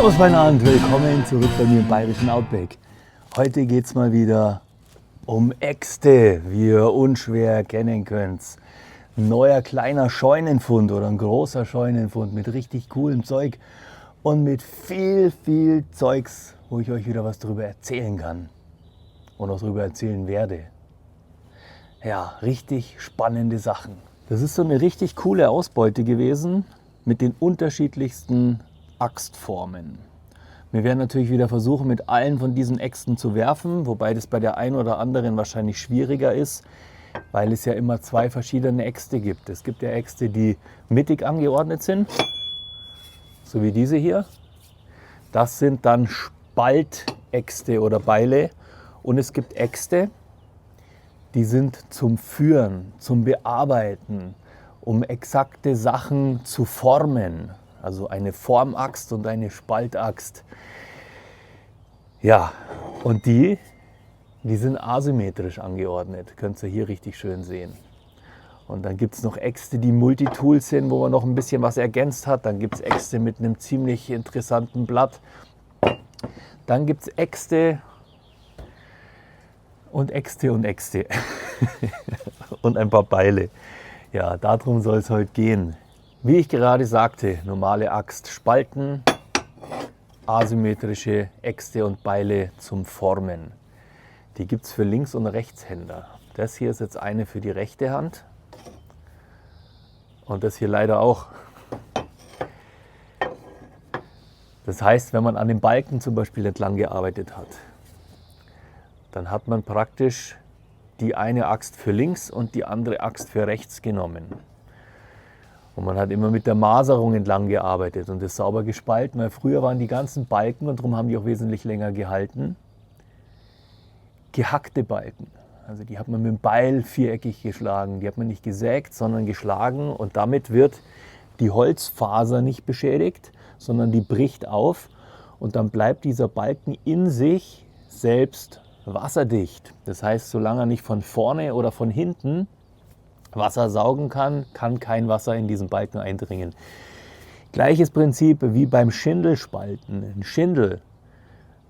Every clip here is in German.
Servus miteinander, willkommen zurück bei mir im bayerischen Outback. Heute geht es mal wieder um Äxte, wie ihr unschwer erkennen könnt. Ein neuer kleiner Scheunenfund oder ein großer Scheunenfund mit richtig coolem Zeug und mit viel Zeugs, wo ich euch wieder was darüber erzählen kann und auch darüber erzählen werde. Ja, richtig spannende Sachen. Das ist so eine richtig coole Ausbeute gewesen mit den unterschiedlichsten Axtformen. Wir werden natürlich wieder versuchen, mit allen von diesen Äxten zu werfen, wobei das bei der einen oder anderen wahrscheinlich schwieriger ist, weil es ja immer zwei verschiedene Äxte gibt. Es gibt ja Äxte, die mittig angeordnet sind, so wie diese hier. Das sind dann Spaltäxte oder Beile. Und es gibt Äxte, die sind zum Führen, zum Bearbeiten, um exakte Sachen zu formen. Also eine Formaxt und eine Spaltaxt. Ja, und die sind asymmetrisch angeordnet. Könnt ihr hier richtig schön sehen. Und dann gibt es noch Äxte, die Multitool sind, wo man noch ein bisschen was ergänzt hat. Dann gibt es Äxte mit einem ziemlich interessanten Blatt. Dann gibt es Äxte und Äxte und Äxte. Und ein paar Beile. Ja, darum soll es heute gehen. Wie ich gerade sagte, normale Axt spalten, asymmetrische Äxte und Beile zum Formen. Die gibt es für Links- und Rechtshänder. Das hier ist jetzt eine für die rechte Hand und das hier leider auch. Das heißt, wenn man an den Balken zum Beispiel entlang gearbeitet hat, dann hat man praktisch die eine Axt für links und die andere Axt für rechts genommen. Und man hat immer mit der Maserung entlang gearbeitet und das sauber gespalten, weil früher waren die ganzen Balken, und darum haben die auch wesentlich länger gehalten, gehackte Balken. Also die hat man mit dem Beil viereckig geschlagen. Die hat man nicht gesägt, sondern geschlagen, und damit wird die Holzfaser nicht beschädigt, sondern die bricht auf und dann bleibt dieser Balken in sich selbst wasserdicht. Das heißt, solange er nicht von vorne oder von hinten Wasser saugen kann, kann kein Wasser in diesen Balken eindringen. Gleiches Prinzip wie beim Schindelspalten. Ein Schindel,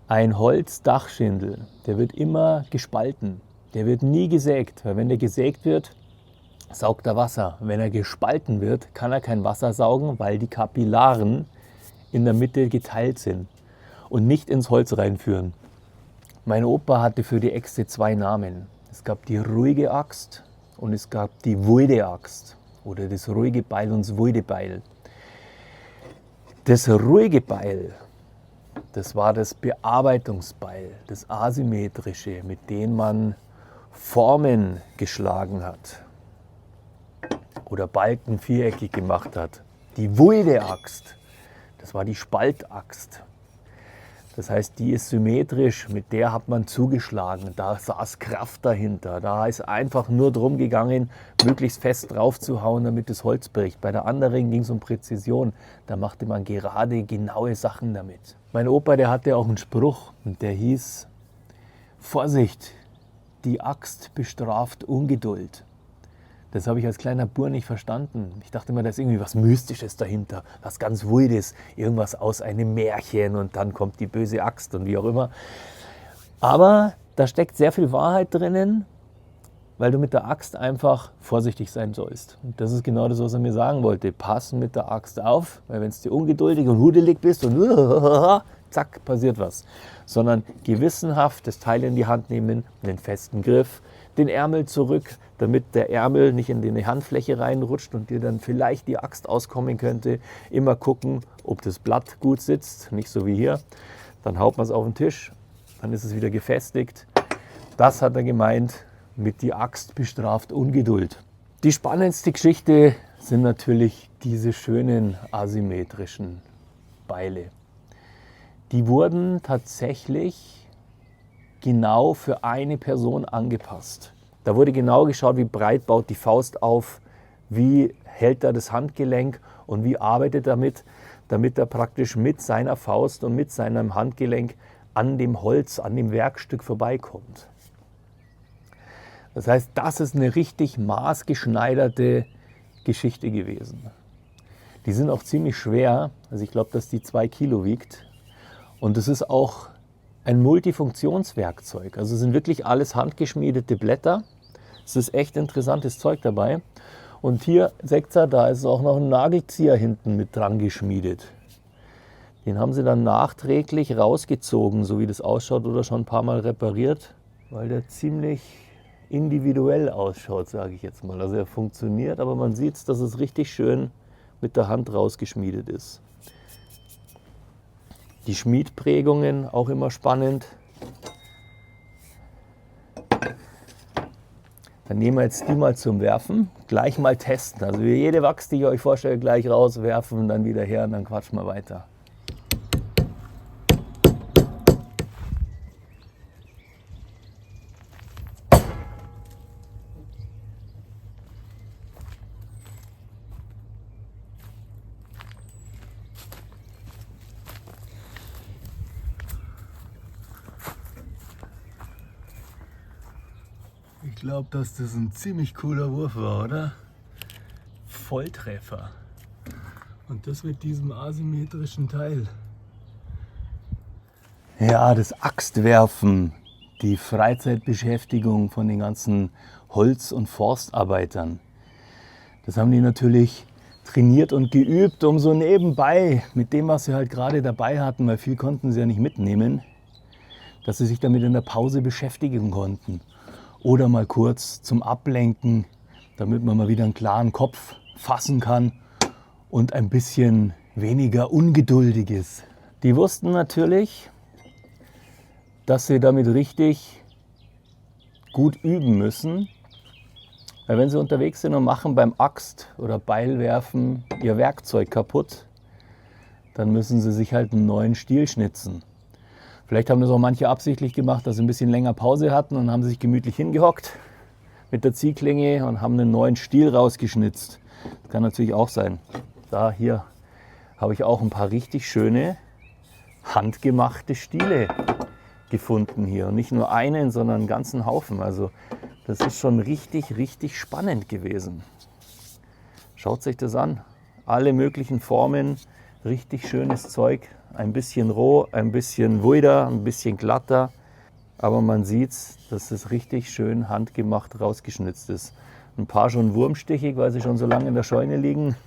ein Holzdachschindel, der wird immer gespalten. Der wird nie gesägt, weil wenn der gesägt wird, saugt er Wasser. Wenn er gespalten wird, kann er kein Wasser saugen, weil die Kapillaren in der Mitte geteilt sind und nicht ins Holz reinführen. Mein Opa hatte für die Äxte zwei Namen. Es gab die ruhige Axt und es gab die wilde Axt oder das ruhige Beil und das wilde Beil. Das ruhige Beil, das war das Bearbeitungsbeil, das asymmetrische, mit dem man Formen geschlagen hat oder Balken viereckig gemacht hat. Die wilde Axt, das war die Spaltaxt. Das heißt, die ist symmetrisch, mit der hat man zugeschlagen, da saß Kraft dahinter. Da ist einfach nur darum gegangen, möglichst fest drauf zu hauen, damit das Holz bricht. Bei der anderen ging es um Präzision, da machte man gerade genaue Sachen damit. Mein Opa, der hatte auch einen Spruch, und der hieß: Vorsicht, die Axt bestraft Ungeduld. Das habe ich als kleiner Bur nicht verstanden. Ich dachte immer, da ist irgendwie was Mystisches dahinter, was ganz Wildes, irgendwas aus einem Märchen und dann kommt die böse Axt und wie auch immer. Aber da steckt sehr viel Wahrheit drinnen, weil du mit der Axt einfach vorsichtig sein sollst. Und das ist genau das, was er mir sagen wollte. Pass mit der Axt auf, weil wenn du ungeduldig und hudelig bist und zack, passiert was. Sondern gewissenhaft das Teil in die Hand nehmen, einen festen Griff, den Ärmel zurück, damit der Ärmel nicht in die Handfläche reinrutscht und dir dann vielleicht die Axt auskommen könnte. Immer gucken, ob das Blatt gut sitzt, nicht so wie hier. Dann haut man es auf den Tisch, dann ist es wieder gefestigt. Das hat er gemeint mit die Axt bestraft Ungeduld. Die spannendste Geschichte sind natürlich diese schönen asymmetrischen Beile. Die wurden tatsächlich genau für eine Person angepasst. Da wurde genau geschaut, wie breit baut die Faust auf, wie hält er das Handgelenk und wie arbeitet er damit er praktisch mit seiner Faust und mit seinem Handgelenk an dem Holz, an dem Werkstück vorbeikommt. Das heißt, das ist eine richtig maßgeschneiderte Geschichte gewesen. Die sind auch ziemlich schwer, also ich glaube, dass die 2 Kilo wiegt. Und es ist auch ein Multifunktionswerkzeug. Also es sind wirklich alles handgeschmiedete Blätter. Es ist echt interessantes Zeug dabei. Und hier, seht ihr, da ist auch noch ein Nagelzieher hinten mit dran geschmiedet. Den haben sie dann nachträglich rausgezogen, so wie das ausschaut, oder schon ein paar Mal repariert, weil der ziemlich individuell ausschaut, sage ich jetzt mal. Also er funktioniert, aber man sieht, dass es richtig schön mit der Hand rausgeschmiedet ist. Die Schmiedprägungen, auch immer spannend. Dann nehmen wir jetzt die mal zum Werfen, gleich mal testen. Also jede Wachs, die ich euch vorstelle, gleich rauswerfen und dann wieder her und dann quatschen wir weiter. Ich glaube, dass das ein ziemlich cooler Wurf war, oder? Volltreffer. Und das mit diesem asymmetrischen Teil. Ja, das Axtwerfen, die Freizeitbeschäftigung von den ganzen Holz- und Forstarbeitern. Das haben die natürlich trainiert und geübt, um so nebenbei, mit dem, was sie halt gerade dabei hatten, weil viel konnten sie ja nicht mitnehmen, dass sie sich damit in der Pause beschäftigen konnten. Oder mal kurz zum Ablenken, damit man mal wieder einen klaren Kopf fassen kann und ein bisschen weniger ungeduldig ist. Die wussten natürlich, dass sie damit richtig gut üben müssen. Weil wenn sie unterwegs sind und machen beim Axt- oder Beilwerfen ihr Werkzeug kaputt, dann müssen sie sich halt einen neuen Stiel schnitzen. Vielleicht haben das auch manche absichtlich gemacht, dass sie ein bisschen länger Pause hatten und haben sich gemütlich hingehockt mit der Ziehklinge und haben einen neuen Stiel rausgeschnitzt. Das kann natürlich auch sein. Da hier habe ich auch ein paar richtig schöne handgemachte Stiele gefunden hier. Und nicht nur einen, sondern einen ganzen Haufen. Also das ist schon richtig, richtig spannend gewesen. Schaut sich das an. Alle möglichen Formen, richtig schönes Zeug. Ein bisschen roh, ein bisschen wuider, ein bisschen glatter. Aber man sieht, dass es richtig schön handgemacht rausgeschnitzt ist. Ein paar schon wurmstichig, weil sie schon so lange in der Scheune liegen.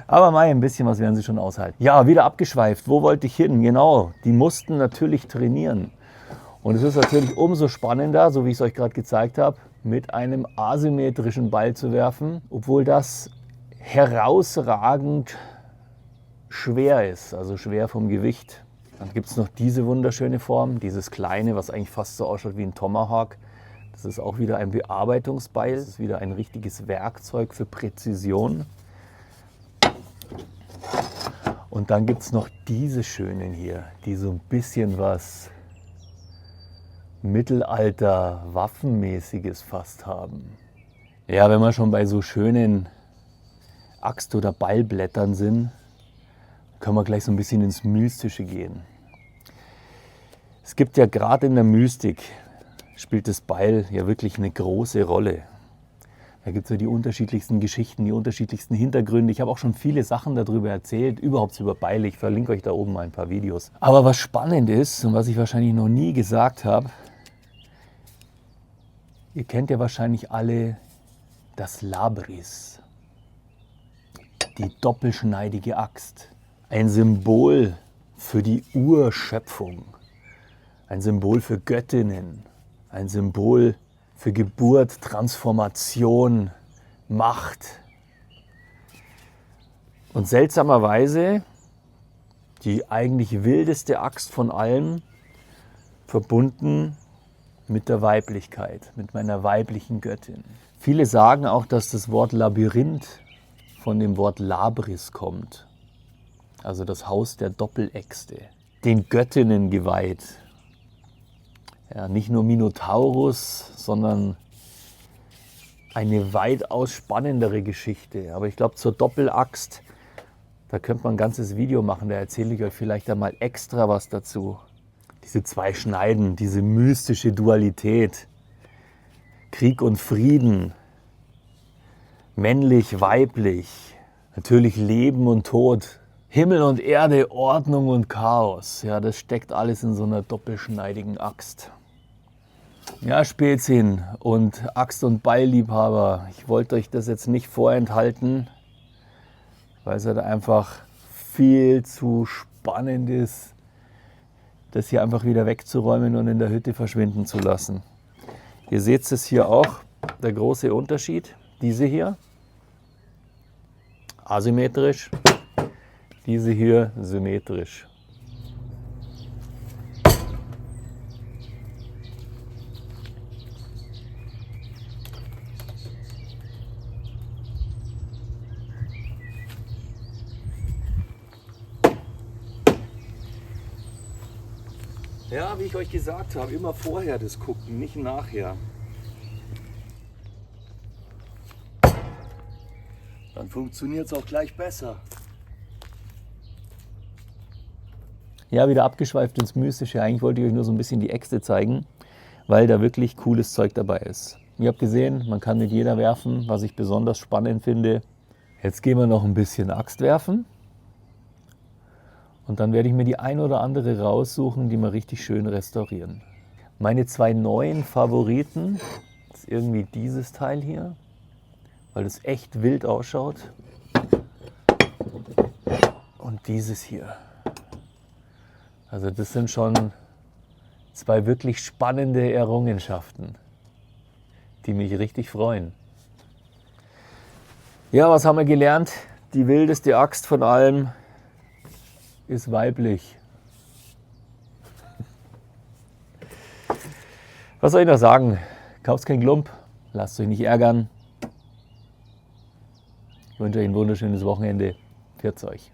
Aber mal ein bisschen was werden sie schon aushalten. Ja, wieder abgeschweift. Wo wollte ich hin? Genau, die mussten natürlich trainieren. Und es ist natürlich umso spannender, so wie ich es euch gerade gezeigt habe, mit einem asymmetrischen Ball zu werfen, obwohl das herausragend schwer ist, also schwer vom Gewicht. Dann gibt es noch diese wunderschöne Form, dieses kleine, was eigentlich fast so ausschaut wie ein Tomahawk. Das ist auch wieder ein Bearbeitungsbeil, das ist wieder ein richtiges Werkzeug für Präzision. Und dann gibt es noch diese schönen hier, die so ein bisschen was Mittelalter-Waffenmäßiges fast haben. Ja, wenn wir schon bei so schönen Axt- oder Beilblättern sind, können wir gleich so ein bisschen ins Mystische gehen. Es gibt ja gerade in der Mystik, spielt das Beil ja wirklich eine große Rolle. Da gibt es ja die unterschiedlichsten Geschichten, die unterschiedlichsten Hintergründe. Ich habe auch schon viele Sachen darüber erzählt, überhaupt über Beile. Ich verlinke euch da oben mal ein paar Videos. Aber was spannend ist und was ich wahrscheinlich noch nie gesagt habe, ihr kennt ja wahrscheinlich alle das Labris, die doppelschneidige Axt. Ein Symbol für die Urschöpfung, ein Symbol für Göttinnen, ein Symbol für Geburt, Transformation, Macht. Und seltsamerweise die eigentlich wildeste Axt von allem, verbunden mit der Weiblichkeit, mit meiner weiblichen Göttin. Viele sagen auch, dass das Wort Labyrinth von dem Wort Labris kommt. Also das Haus der Doppeläxte, den Göttinnen geweiht. Ja, nicht nur Minotaurus, sondern eine weitaus spannendere Geschichte. Aber ich glaube, zur Doppelaxt, da könnte man ein ganzes Video machen, da erzähle ich euch vielleicht einmal extra was dazu. Diese zwei Schneiden, diese mystische Dualität, Krieg und Frieden, männlich, weiblich, natürlich Leben und Tod, Himmel und Erde, Ordnung und Chaos. Ja, das steckt alles in so einer doppelschneidigen Axt. Ja, Spezien und Axt- und Beilliebhaber, ich wollte euch das jetzt nicht vorenthalten, weil es halt einfach viel zu spannend ist, das hier einfach wieder wegzuräumen und in der Hütte verschwinden zu lassen. Ihr seht es hier auch, der große Unterschied. Diese hier, asymmetrisch, diese hier symmetrisch. Ja, wie ich euch gesagt habe, immer vorher das gucken, nicht nachher. Dann funktioniert es auch gleich besser. Ja, wieder abgeschweift ins Mystische. Eigentlich wollte ich euch nur so ein bisschen die Äxte zeigen, weil da wirklich cooles Zeug dabei ist. Ihr habt gesehen, man kann mit jeder werfen, was ich besonders spannend finde. Jetzt gehen wir noch ein bisschen Axt werfen. Und dann werde ich mir die ein oder andere raussuchen, die wir richtig schön restaurieren. Meine zwei neuen Favoriten ist irgendwie dieses Teil hier, weil es echt wild ausschaut. Und dieses hier. Also das sind schon zwei wirklich spannende Errungenschaften, die mich richtig freuen. Ja, was haben wir gelernt? Die wildeste Axt von allem ist weiblich. Was soll ich noch sagen? Kauft kein Klump, lasst euch nicht ärgern. Ich wünsche euch ein wunderschönes Wochenende. Pfiat euch.